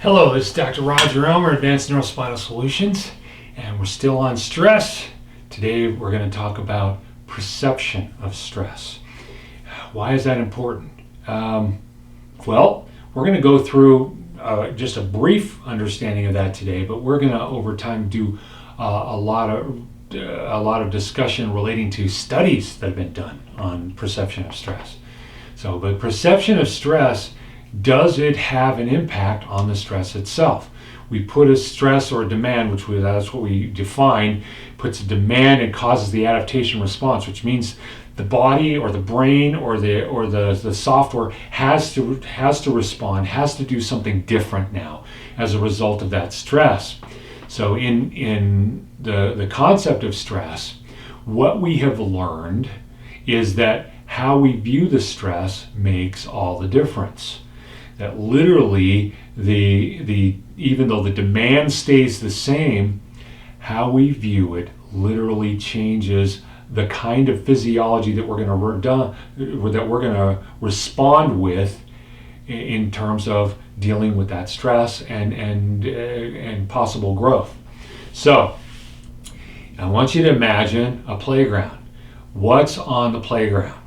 Hello, this is Dr. Roger Elmer, Advanced Neurospinal Solutions, and we're still on stress. Today we're going to talk about perception of stress. Why is that important? Well, we're going to go through just a brief understanding of that today, but we're going to over time do a lot of discussion relating to studies that have been done on perception of stress. But perception of stress, does it have an impact on the stress itself? We put a stress or a demand, that's what we define, puts a demand and causes the adaptation response, which means the body or the brain or the software has to respond, has to do something different now as a result of that stress. So in the concept of stress, what we have learned is that how we view the stress makes all the difference. That literally, even though the demand stays the same, how we view it literally changes the kind of physiology that we're going to respond with in terms of dealing with that stress and possible growth. So, I want you to imagine a playground. What's on the playground?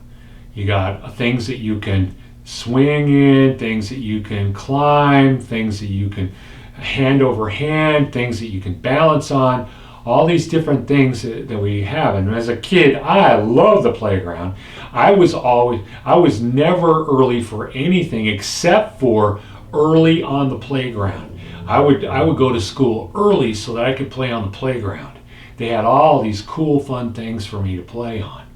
You got things that you can swing in, things that you can climb, things that you can hand over hand, things that you can balance on, all these different things that we have. And as a kid, I love the playground. I was never early for anything except for early on the playground. I would go to school early so that I could play on the playground. They had all these cool, fun things for me to play on.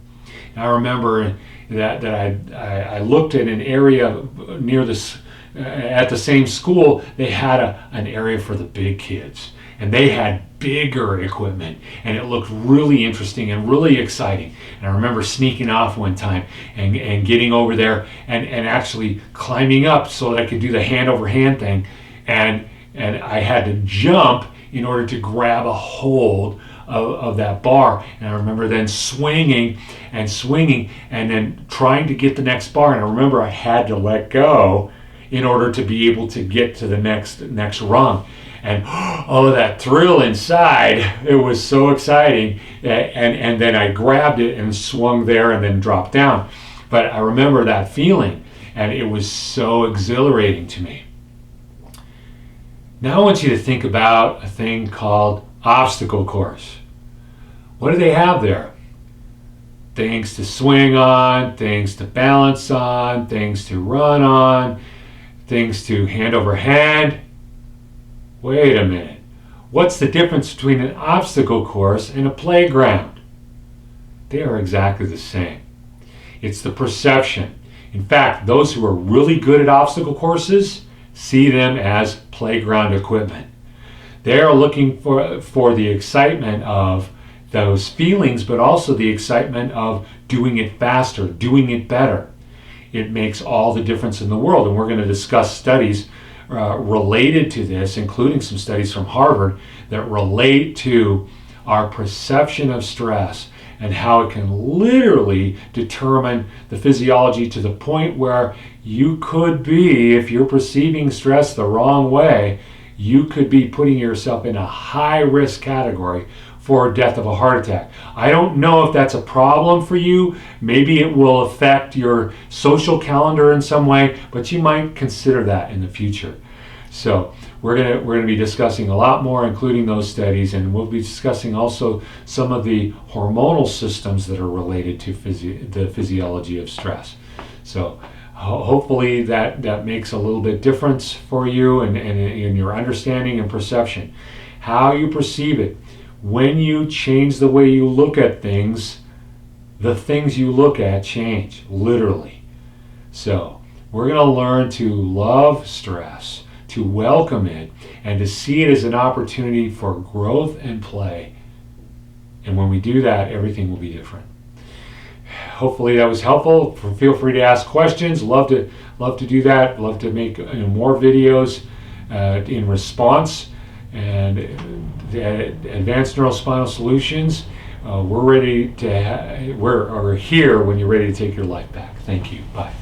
And I remember that I looked at an area near this at the same school. They had an area for the big kids, and they had bigger equipment, and it looked really interesting and really exciting. And I remember sneaking off one time and getting over there and actually climbing up so that I could do the hand over hand thing, and I had to jump in order to grab a hold of that bar. And I remember then swinging and then trying to get the next bar, and I remember I had to let go in order to be able to get to the next rung. And oh, that thrill inside, it was so exciting. And then I grabbed it and swung there and then dropped down. But I remember that feeling, and it was so exhilarating to me. Now I want you to think about a thing called obstacle course. What do they have there? Things to swing on, things to balance on, things to run on, things to hand over hand. Wait a minute. What's the difference between an obstacle course and a playground? They are exactly the same. It's the perception. In fact, those who are really good at obstacle courses see them as playground equipment. They are looking for the excitement of those feelings, but also the excitement of doing it faster, doing it better. It makes all the difference in the world, and we're going to discuss studies related to this, including some studies from Harvard that relate to our perception of stress and how it can literally determine the physiology to the point where you could be, if you're perceiving stress the wrong way, you could be putting yourself in a high risk category for death of a heart attack. I don't know if that's a problem for you. Maybe it will affect your social calendar in some way, but you might consider that in the future. So we're gonna be discussing a lot more, including those studies, and we'll be discussing also some of the hormonal systems that are related to the physiology of stress. So hopefully that makes a little bit difference for you and in your understanding and perception. How you perceive it. When you change the way you look at things, the things you look at change, literally. So we're going to learn to love stress, to welcome it, and to see it as an opportunity for growth and play. And when we do that, everything will be different. Hopefully that was helpful. Feel free to ask questions. Love to do that. Love to make more videos in response. And Advanced Neurospinal Solutions, we're here when you're ready to take your life back. Thank you. Bye.